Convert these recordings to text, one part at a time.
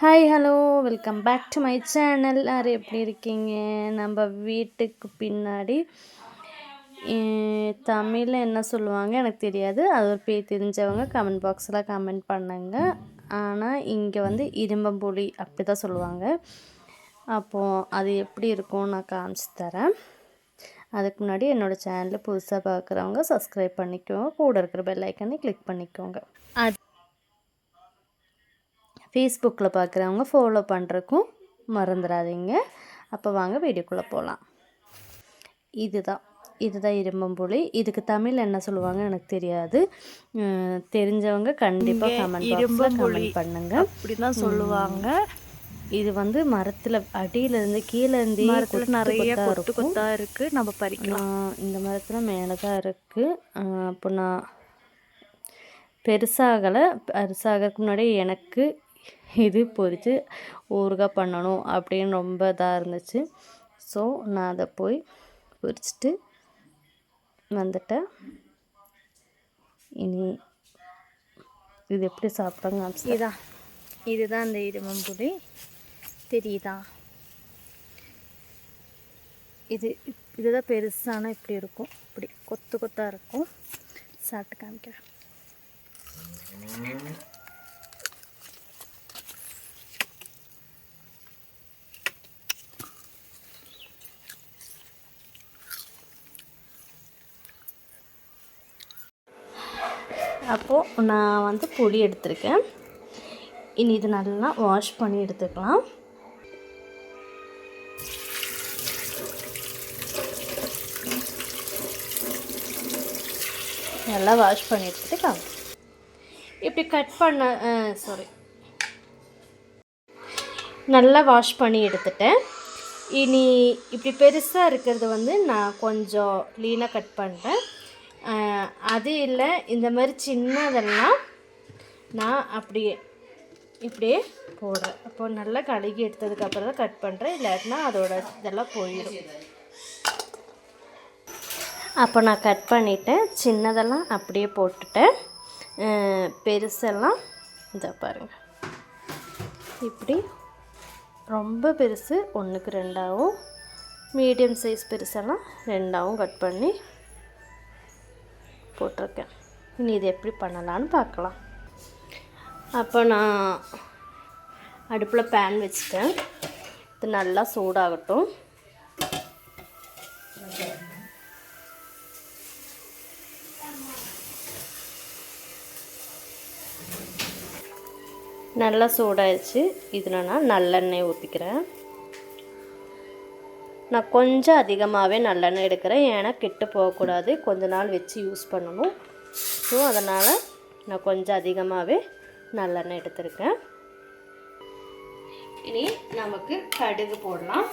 Hi hello welcome back to my channel. எல்லாரும் எப்படி இருக்கீங்க? நம்ம வீட்டுக்கு பின்னாடி தமிழில் என்ன சொல்லுவாங்க எனக்கு தெரியாது. அது ஒரு பேர் தெரிஞ்சவங்க கமெண்ட் பாக்ஸில் கமெண்ட் பண்ணுங்க. ஆனால் இங்கே வந்து இரும்பம்புலி அப்படி தான் சொல்லுவாங்க. அப்போது அது எப்படி இருக்கும் நான் காமிச்சு தரேன். அதுக்கு முன்னாடி என்னோடய சேனலில் புதுசாக பார்க்குறவங்க சப்ஸ்கிரைப் பண்ணிக்கோங்க. கூட இருக்கிற பெல் ஐக்கனை கிளிக் பண்ணிக்கோங்க. ஃபேஸ்புக்கில் பார்க்குறவங்க ஃபாலோ பண்ணுறக்கும் மறந்துடாதீங்க. அப்போ வாங்க வீடியோக்குள்ளே போகலாம். இதுதான் இரும்பம்புலி. இதுக்கு தமிழ் என்ன சொல்லுவாங்க எனக்கு தெரியாது. தெரிஞ்சவங்க கண்டிப்பாக கமெண்ட் பாக்ஸில் கமெண்ட் பண்ணுங்க. அப்படி தான் சொல்லுவாங்க. இது வந்து மரத்தில் அடியிலேருந்து கீழேருந்தே நிறைய கொத்து கொத்தாக இருக்குது. நம்ம பறிக்கலாம். இந்த மரத்தில் மேலே தான் இருக்குது. அப்போ நான் பெருசாகிறதுக்கு முன்னாடி எனக்கு இது பொரித்து ஊறுகாய் பண்ணணும் அப்படின்னு ரொம்ப இதாக இருந்துச்சு. ஸோ நான் அதை போய் பொரிச்சிட்டு வந்துட்டேன். இனி இது எப்படி சாப்பிட்றாங்க? இதுதான் அந்த இரும்பம்புலி. தெரியுதா? இதுதான் பெருசான இப்படி இருக்கும். இப்படி கொத்து கொத்தாக இருக்கும். சாப்பிட்டு காமிக்கிறேன். அப்போது நான் வந்து புளி எடுத்திருக்கேன். இனி இது நல்லா வாஷ் பண்ணி எடுத்துக்கலாம். நல்லா வாஷ் பண்ணி எடுத்துட்டு இப்படி கட் பண்ண நல்லா வாஷ் பண்ணி எடுத்துட்டேன். இனி இப்படி பெருசாக இருக்கிறது வந்து நான் கொஞ்சம் க்ளீனாக கட் பண்ணுறேன். அது இல்லை, இந்த மாதிரி சின்னதெல்லாம் நான் இப்படியே போடுறேன். அப்போ நல்லா கழுகி எடுத்ததுக்கப்புறம் தான் கட் பண்ணுறேன். இல்லாட்டினா அதோட இதெல்லாம் போயிடும். அப்போ நான் கட் பண்ணிவிட்டேன். சின்னதெல்லாம் அப்படியே போட்டுட்டேன். பெருசெல்லாம் இதை பாருங்கள். இப்படி ரொம்ப பெருசு 1க்கு 2ஆகவும், மீடியம் சைஸ் பெருசெல்லாம் 2ஆகவும் கட் பண்ணி போட்டிருக்கேன். இனி இது எப்படி பண்ணலான்னு பார்க்கலாம். அப்போ நான் அடுப்பில் பேன் வச்சுட்டேன். இது நல்லா சூடாகட்டும். நல்லா சூடாயிடுச்சு. இதில் நான் நல்லெண்ணெய் ஊற்றிக்கிறேன். நான் கொஞ்சம் அதிகமாகவே நல்லெண்ணெய் எடுக்கிறேன். ஏன்னா கெட்டு போகக்கூடாது, கொஞ்ச நாள் வச்சு யூஸ் பண்ணணும். ஸோ அதனால் நான் கொஞ்சம் அதிகமாகவே நல்லெண்ணெய் எடுத்துருக்கேன். இனி நமக்கு கடுகு போடலாம்.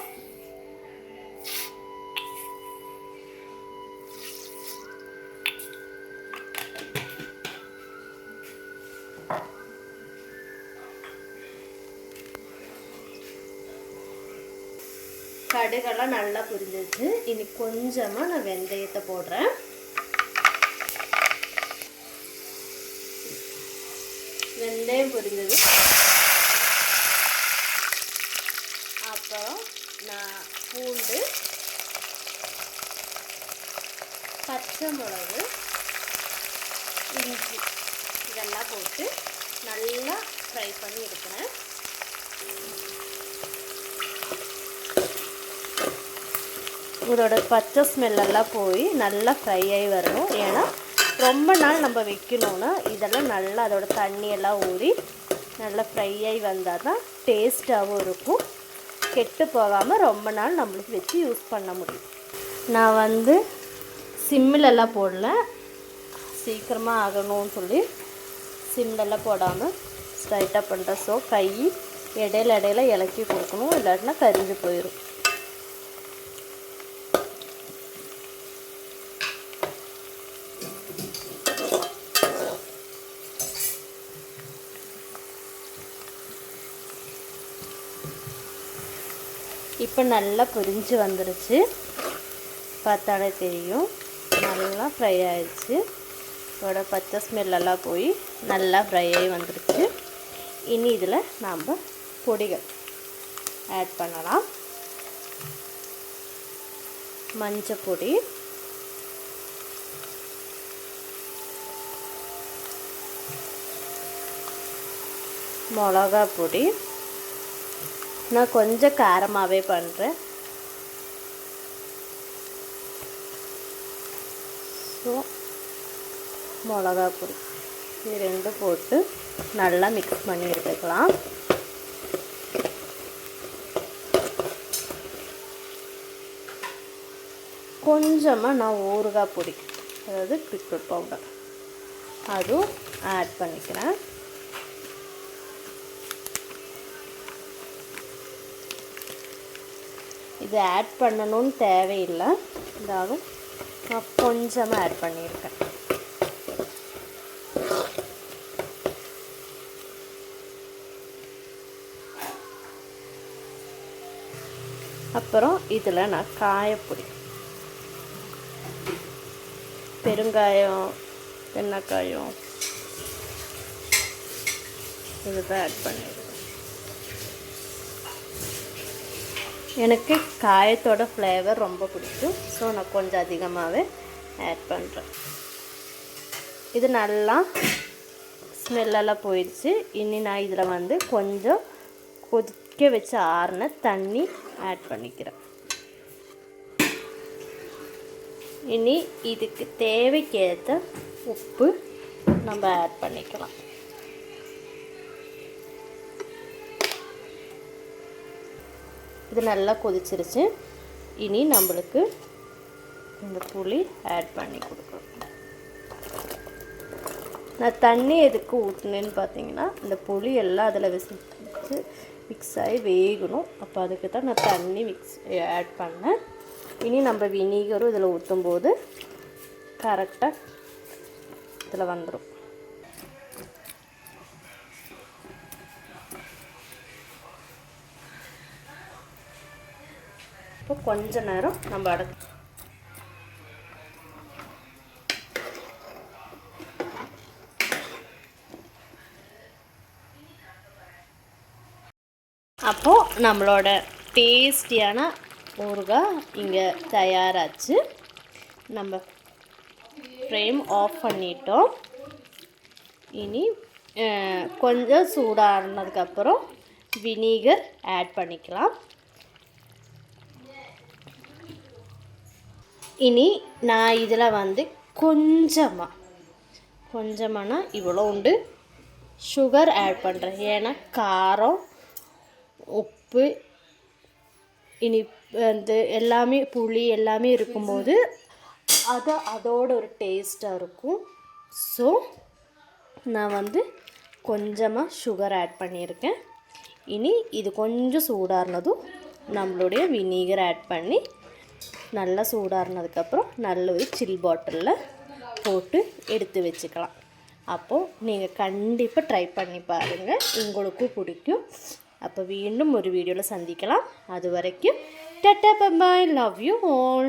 கடுகெல்லாம் நல்லா புரிஞ்சிச்சு. இனி கொஞ்சமாக நான் வெந்தயத்தை போடுறேன். வெந்தயம் புரிஞ்சது. அப்புறம் நான் பூண்டு, பச்சை மிளகு, இஞ்சி இதெல்லாம் போட்டு நல்லா ஃப்ரை பண்ணி எடுக்கிறேன். இதோட பச்சை ஸ்மெல்லெல்லாம் போய் நல்லா ஃப்ரை ஆகி வரணும். ஏன்னா ரொம்ப நாள் நம்ம வைக்கணுன்னா இதெல்லாம் நல்லா அதோட தண்ணியெல்லாம் ஊறி நல்லா ஃப்ரை ஆகி வந்தால் தான் டேஸ்ட்டாகவும் இருக்கும். கெட்டு போகாமல் ரொம்ப நாள் நம்மளுக்கு வச்சு யூஸ் பண்ண முடியும். நான் வந்து சிம்மிலெல்லாம் போடல, சீக்கிரமாக ஆகணும்னு சொல்லி சிம்லெல்லாம் போடாமல் ஸ்ட்ரைட்டாக பண்ணுறேன். ஸோ கை இடையில இலக்கி கொடுக்கணும், இல்லாட்டினா கரிஞ்சு போயிடும். இப்போ நல்லா பொரிஞ்சு வந்துருச்சு. பார்த்தாலே தெரியும் நல்லா ஃப்ரை ஆயிடுச்சு. இதோட பச்சை ஸ்மெல்லெல்லாம் போய் நல்லா ஃப்ரை ஆகி வந்துருச்சு. இனி இதில் நாம் பொடிகள் ஆட் பண்ணலாம். மஞ்சள் பொடி, மிளகா பொடி, நான் கொஞ்சம் காரமாகவே பண்ணுறேன். ஸோ மிளகா பொடி இது ரெண்டும் போட்டு நல்லா மிக்ஸ் பண்ணி எடுத்துக்கலாம். கொஞ்சமாக நான் ஊறுகாய் பொடி, அதாவது பிக்கிள் பவுடர், அதுவும் ஆட் பண்ணிக்கிறேன். இது ஆட் பண்ணணும்னு தேவையில்லை, இருந்தாலும் நான் கொஞ்சமாக ஆட் பண்ணியிருக்கேன். அப்புறம் இதில் நான் காயப்பொடி, பெருங்காயம், எண்ணெய்க்காயம் இதுதான் ஆட் பண்ணியிருக்கேன். எனக்கு காயத்தோட ஃப்ளேவர் ரொம்ப பிடிக்கும். ஸோ நான் கொஞ்சம் அதிகமாகவே ஆட் பண்ணுறேன். இது நல்லா ஸ்மெல்லெல்லாம் போயிடுச்சு. இனி நான் இதில் வந்து கொஞ்சம் கொதிக்க வச்சு ஆறின தண்ணி ஆட் பண்ணிக்கிறேன். இனி இதுக்கு தேவைக்கேற்ற உப்பு நம்ம ஆட் பண்ணிக்கலாம். இது நல்லா கொதிச்சிருச்சு. இனி நம்மளுக்கு இந்த புளி ஆட் பண்ணி கொடுக்கணும். நான் தண்ணி எதுக்கு ஊற்றினேன்னு பார்த்தீங்கன்னா, இந்த புளி எல்லாம் அதில் வச்சு மிக்ஸ் ஆகி வேகணும். அப்போ அதுக்கு தான் நான் தண்ணி ஆட் பண்ணேன். இனி நம்ம வினிகரும் இதில் ஊற்றும்போது கரெக்டாக இதில் வந்துடும். இப்போ கொஞ்ச நேரம் நம்ம அப்போது நம்மளோட டேஸ்டியான ஊறுகாய் இங்கே தயாராச்சு. நம்ம ஃப்ளேம் ஆஃப் பண்ணிட்டோம். இனி கொஞ்சம் சூடானதுக்கப்புறம் வினிகர் ஆட் பண்ணிக்கலாம். இனி நான் இதில் வந்து கொஞ்சமானா இவ்வளோ உண்டு சுகர் ஆட் பண்ணுறேன். ஏன்னா காரம், உப்பு, இனி வந்து எல்லாமே புளி எல்லாமே இருக்கும்போது அதோட ஒரு டேஸ்ட்டாக இருக்கும். ஸோ நான் வந்து கொஞ்சமாக சுகர் ஆட் பண்ணியிருக்கேன். இனி இது கொஞ்சம் சூடாறினதும் நம்மளுடைய வினிகர் ஆட் பண்ணி நல்லா சூடாறினதுக்கப்புறம் நல்ல ஒரு சில் பாட்டிலில் போட்டு எடுத்து வச்சுக்கலாம். அப்போது நீங்கள் கண்டிப்பாக ட்ரை பண்ணி பாருங்கள், உங்களுக்கும் பிடிக்கும். அப்போ மீண்டும் ஒரு வீடியோவில் சந்திக்கலாம். அது வரைக்கும் tata bye bye, love you all.